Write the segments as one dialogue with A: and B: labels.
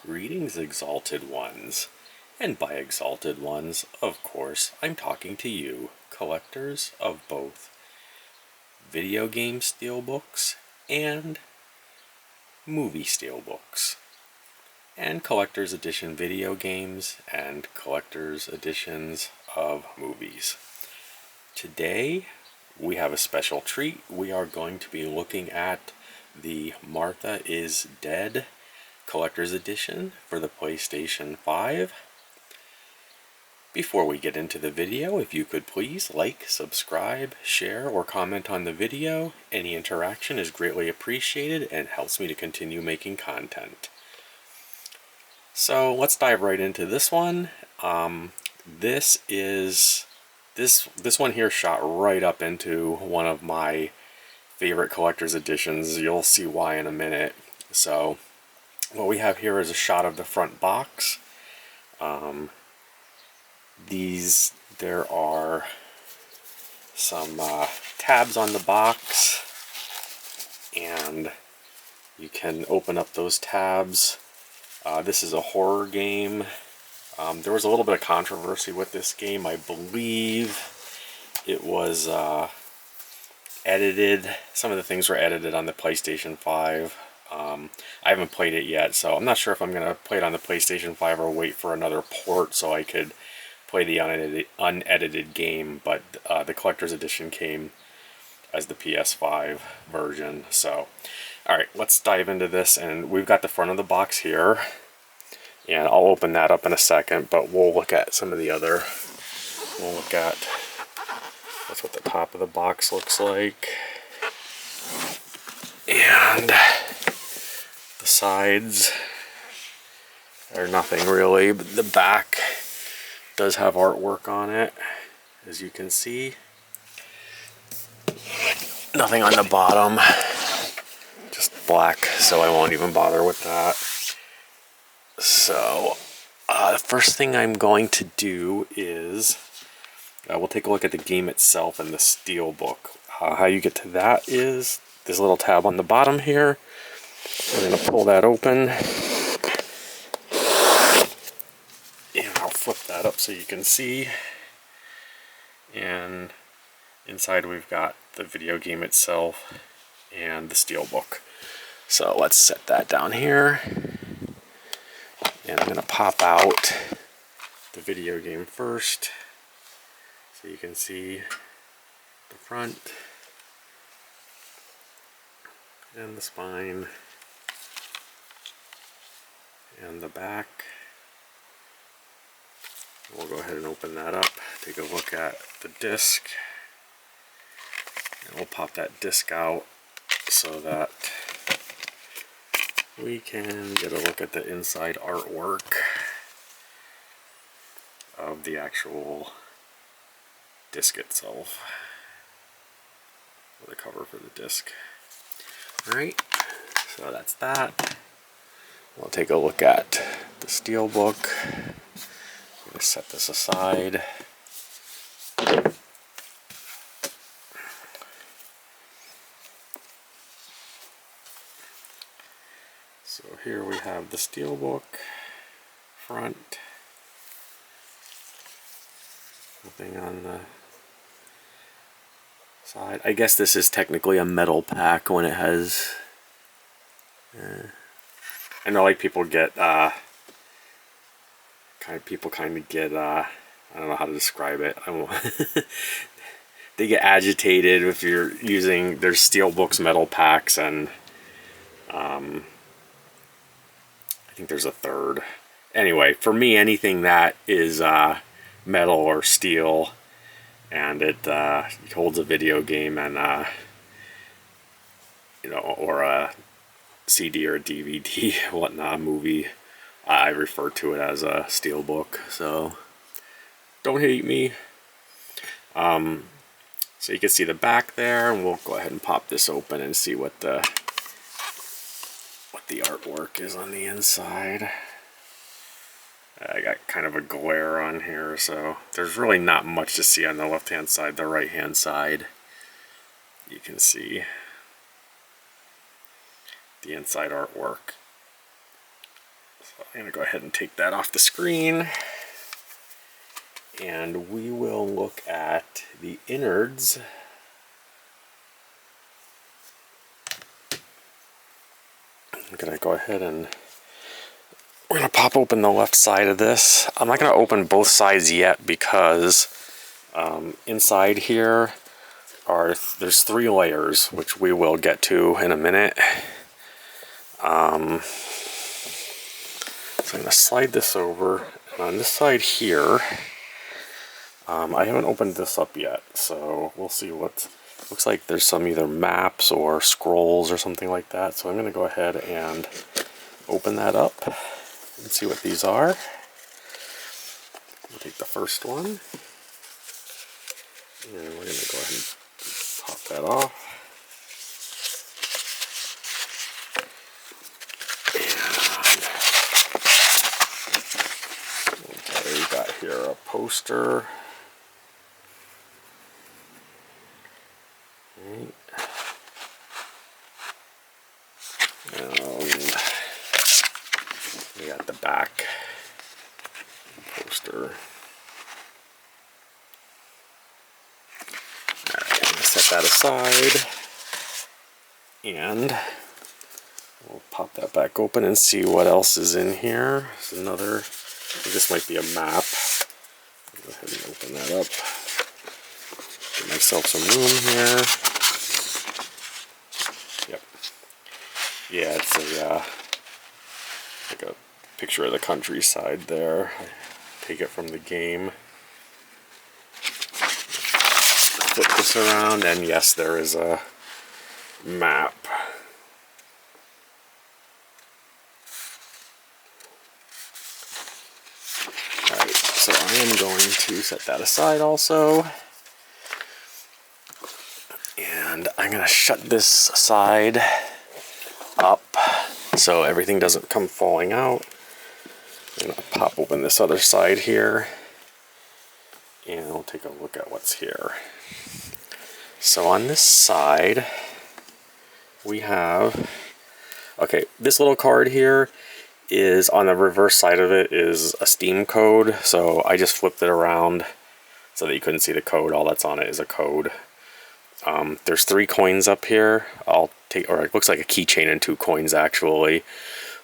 A: Greetings, exalted ones. And by exalted ones, of course, I'm talking to you, collectors of both video game steelbooks and movie steelbooks, and collector's edition video games and collector's editions of movies. Today, we have a special treat. We are going to be looking at the Martha is Dead Collector's Edition for the PlayStation 5. Before we get into the video, if you could please like, subscribe, share, or comment on the video. Any interaction is greatly appreciated and helps me to continue making content. So let's dive right into this one. This one here shot right up into one of my favorite collector's editions. You'll see why in a minute. So what we have here is a shot of the front box. There are some tabs on the box, and you can open up those tabs. This is a horror game. There was a little bit of controversy with this game. I believe it was edited. Some of the things were edited on the PlayStation 5. I haven't played it yet, so I'm not sure if I'm going to play it on the PlayStation 5 or wait for another port so I could play the unedited game, but the collector's edition came as the PS5 version. So, alright, let's dive into this, and we've got the front of the box here, and I'll open that up in a second, but we'll look at some of the other, that's what the top of the box looks like, and the sides are nothing really, but the back does have artwork on it, as you can see. Nothing on the bottom, just black, so I won't even bother with that. So the first thing I'm going to do is we'll take a look at the game itself and the Steelbook. How you get to that is this little tab on the bottom here. I'm going to pull that open, and I'll flip that up so you can see. And inside we've got the video game itself and the Steelbook. So let's set that down here. And I'm going to pop out the video game first so you can see the front and the spine and the back. We'll go ahead and open that up, take a look at the disc, and we'll pop that disc out so that we can get a look at the inside artwork of the actual disc itself, or the cover for the disc. Alright, so that's that. We'll take a look at the Steelbook. I'm going to set this aside. So here we have the Steelbook front. Nothing on the side. I guess this is technically a metal pack when it has. I know, like, people get kind of get I don't know how to describe it. They get agitated if you're using there's Steelbook's metal packs, and I think there's a third. Anyway, for me, anything that is metal or steel and it holds a video game and or a CD or a DVD, whatnot, movie, I refer to it as a Steelbook. So don't hate me. So you can see the back there, and we'll go ahead and pop this open and see what the artwork is on the inside. I got kind of a glare on here, so there's really not much to see on the left hand side. The right hand side, you can see the inside artwork. So I'm going to go ahead and take that off the screen. And we will look at the innards. I'm going to go ahead and we're going to pop open the left side of this. I'm not going to open both sides yet because inside here there's 3 layers, which we will get to in a minute. So I'm going to slide this over. And on this side here, I haven't opened this up yet, so we'll see what... Looks like there's some either maps or scrolls or something like that. So I'm going to go ahead and open that up and see what these are. We'll take the first one. And we're going to go ahead and pop that off. And okay, we got here a poster. Right. And we got the back poster. Alright, I'm going to set that aside. And we'll pop that back open and see what else is in here. There's another, I think this might be a map. Go ahead and open that up. Get myself some room here. Yep. Yeah, it's a like a picture of the countryside there. I take it from the game. Flip this around, and yes, there is a map. Alright, so I am going to set that aside also. And I'm going to shut this side up so everything doesn't come falling out. I'm going to pop open this other side here. And we'll take a look at what's here. So on this side, we have... Okay, this little card here is on the reverse side of it is a Steam code. So I just flipped it around so that you couldn't see the code. All that's on it is a code. There's 3 coins up here. I'll take, or it looks like a keychain and 2 coins actually.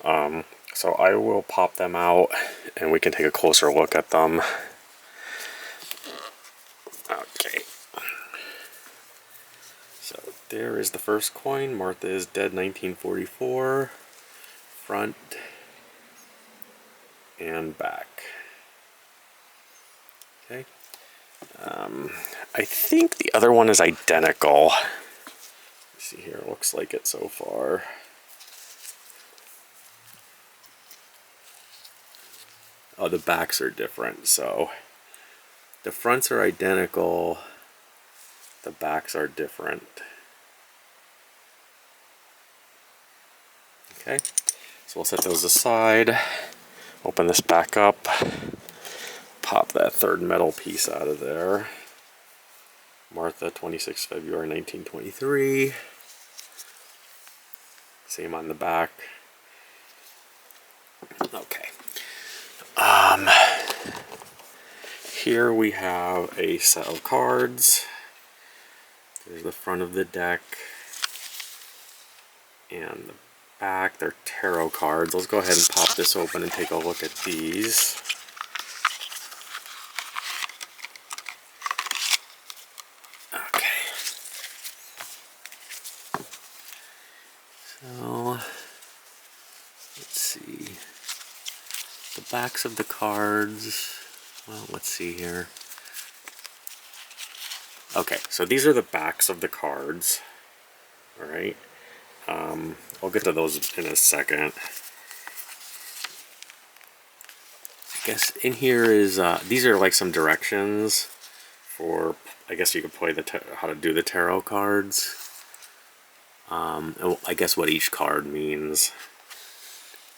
A: So I will pop them out and we can take a closer look at them. Okay. So there is the first coin. Martha is Dead 1944. Front and back. Okay. I think the other one is identical. Let's see here, it looks like it so far. Oh, the backs are different, so the fronts are identical, the backs are different. Okay, so we'll set those aside, open this back up, pop that third metal piece out of there. Martha, 26 February 1923. Same on the back. Okay. Here we have a set of cards. There's the front of the deck and the back. They're tarot cards. Let's go ahead and pop this open and take a look at these. So, let's see, the backs of the cards, well, let's see here. Okay, so these are the backs of the cards, alright, I'll get to those in a second. I guess in here is, these are like some directions for, I guess you could play how to do the tarot cards. I guess what each card means,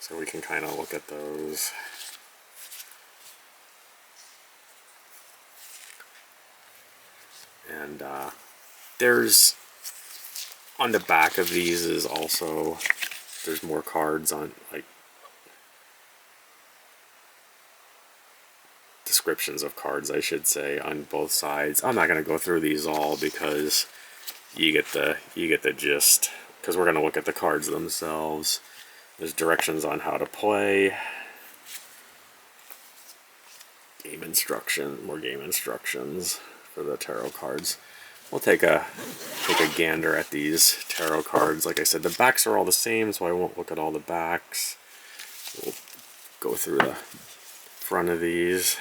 A: so we can kind of look at those. And there's, on the back of these is also, there's more cards on, like, descriptions of cards, I should say, on both sides. I'm not going to go through these all because you get the gist. Because we're going to look at the cards themselves. There's directions on how to play. More game instructions for the tarot cards. We'll take a gander at these tarot cards. Like I said, the backs are all the same, so I won't look at all the backs. We'll go through the front of these.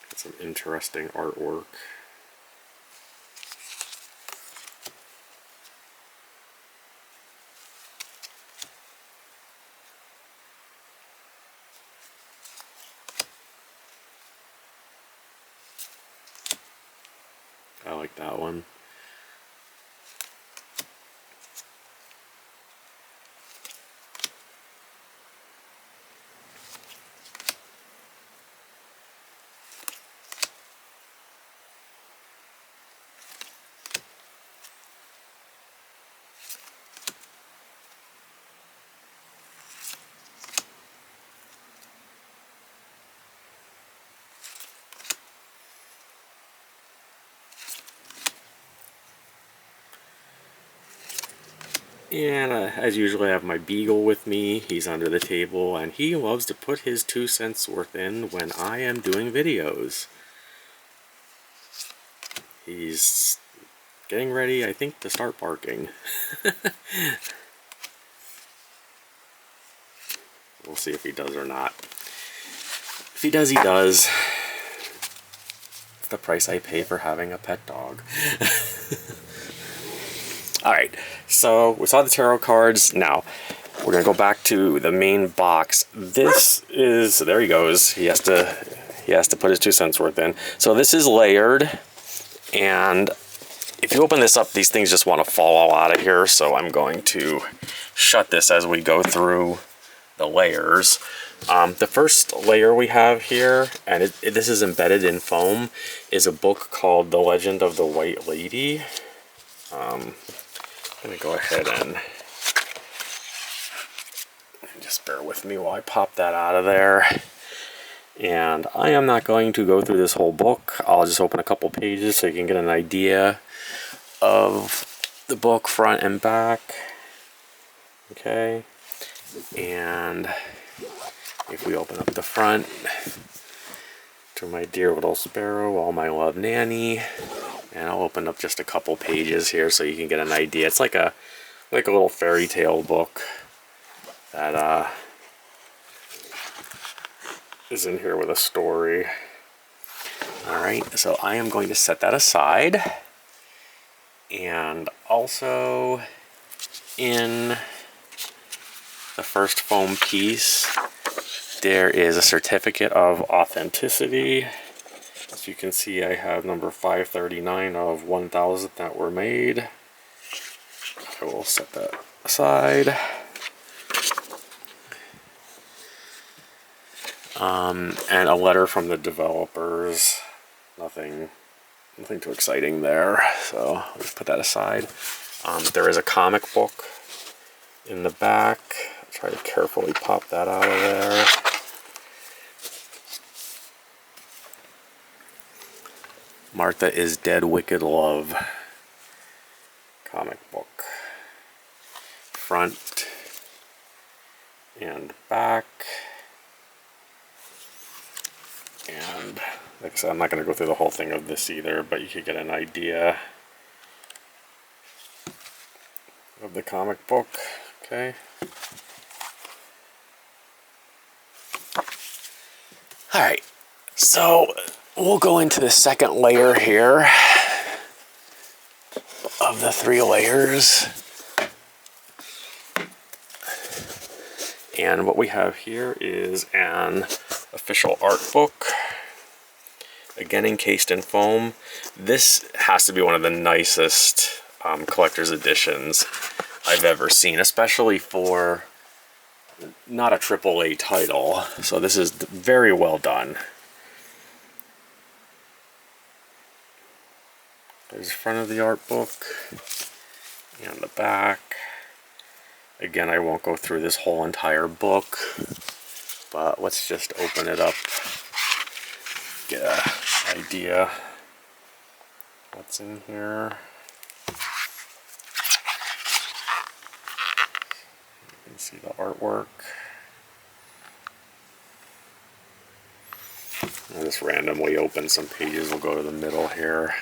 A: Got some interesting artwork. I like that one. And as usual, I have my beagle with me. He's under the table, and he loves to put his 2 cents worth in when I am doing videos. He's getting ready, I think, to start barking. We'll see if he does or not. If he does, he does. It's the price I pay for having a pet dog. Alright, so we saw the tarot cards. Now, we're going to go back to the main box. This is, there he goes. He has to put his 2 cents worth in. So this is layered, and if you open this up, these things just want to fall all out of here, so I'm going to shut this as we go through the layers. The first layer we have here, and this is embedded in foam, is a book called The Legend of the White Lady. I'm going to go ahead and just bear with me while I pop that out of there. And I am not going to go through this whole book. I'll just open a couple pages so you can get an idea of the book front and back. Okay. And if we open up the front, to my dear little sparrow, all my love Nanny. And I'll open up just a couple pages here so you can get an idea. It's like a little fairy tale book that is in here with a story. Alright, so I am going to set that aside. And also in the first foam piece, there is a certificate of authenticity. As you can see, I have number 539 of 1,000 that were made. I will set that aside. And a letter from the developers. Nothing too exciting there, so I'll just put that aside. There is a comic book in the back. I'll try to carefully pop that out of there. Martha is Dead, Wicked Love comic book. Front and back. And like I said, I'm not going to go through the whole thing of this either, but you could get an idea of the comic book. Okay. Alright, so we'll go into the second layer here of the 3 layers. And what we have here is an official art book, again encased in foam. This has to be one of the nicest collector's editions I've ever seen, especially for not a AAA title. So this is very well done. There's the front of the art book and the back. Again, I won't go through this whole entire book, but let's just open it up, get an idea what's in here. You can see the artwork. I'll just randomly open some pages. We'll go to the middle here.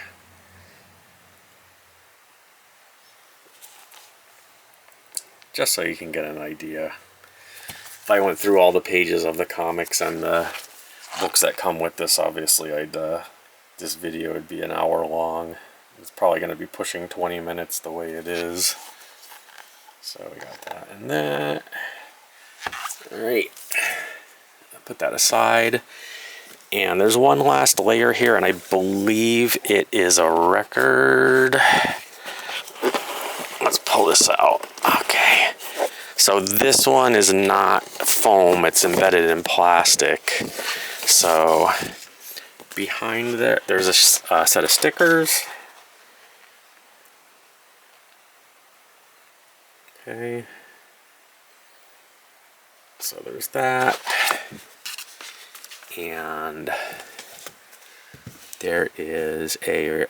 A: Just so you can get an idea. If I went through all the pages of the comics and the books that come with this, obviously this video would be an hour long. It's probably going to be pushing 20 minutes the way it is. So we got that and that. Alright, put that aside. And there's one last layer here, and I believe it is a record. Let's pull this out. Okay. So this one is not foam, it's embedded in plastic. So behind there, there's a set of stickers. Okay. So there's that. And there is a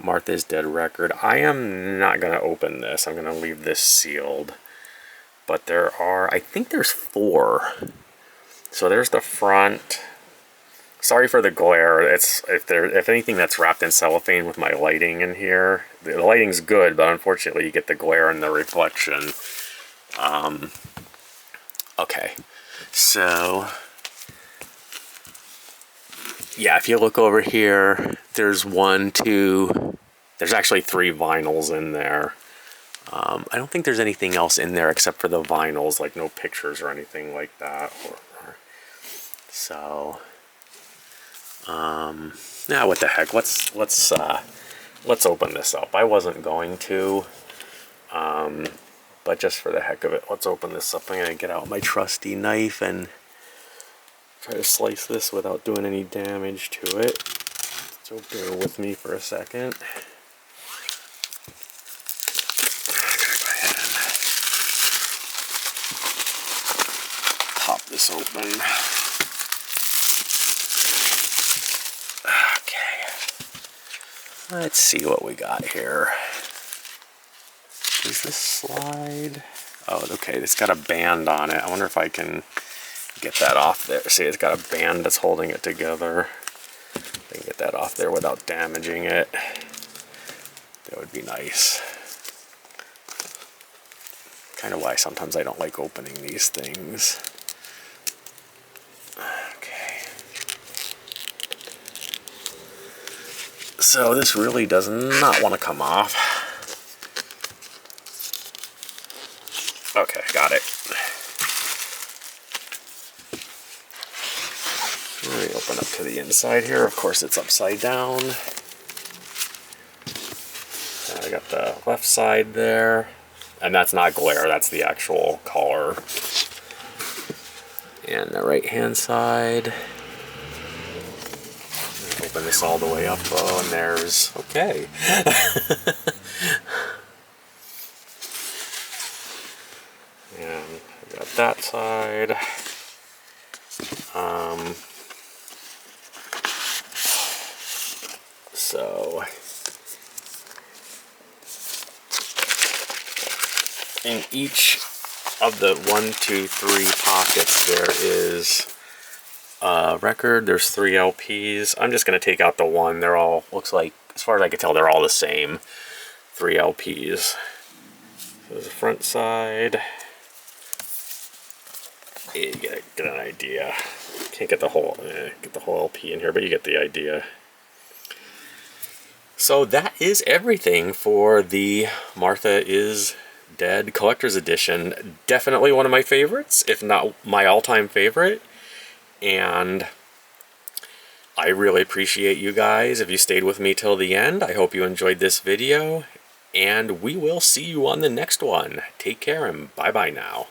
A: Martha's Dead record. I am not going to open this. I'm going to leave this sealed. But there are, I think there's 4. So there's the front. Sorry for the glare. It's if anything that's wrapped in cellophane with my lighting in here. The lighting's good, but unfortunately you get the glare and the reflection. Okay. So yeah, if you look over here, there's 1, 2, there's actually 3 vinyls in there. I don't think there's anything else in there except for the vinyls, like no pictures or anything like that. So, yeah, what the heck? Let's open this up. I wasn't going to, but just for the heck of it, let's open this up. I'm gonna get out my trusty knife and try to slice this without doing any damage to it. So bear with me for a second. Pop this open. Okay. Let's see what we got here. Does this slide? Oh, okay, it's got a band on it. I wonder if I can get that off there. See, it's got a band that's holding it together. I can get that off there without damaging it. That would be nice. Kind of why sometimes I don't like opening these things. Okay. So this really does not want to come off. Okay, got it. Let me open up to the inside here. Of course, it's upside down. I got the left side there. And that's not glare, that's the actual color. And the right-hand side. Open this all the way up, and there's, okay. And I got that side. So in each of the 1, 2, 3 pockets there is a record. There's 3 LPs. I'm just going to take out the one. They're all, looks like, as far as I can tell, they're all the same. 3 LPs. There's the front side. You get an idea. Can't get the whole LP in here, but you get the idea. So that is everything for the Martha is Dead Collector's Edition. Definitely one of my favorites, if not my all-time favorite. And I really appreciate you guys if you stayed with me till the end. I hope you enjoyed this video, and we will see you on the next one. Take care and bye-bye now.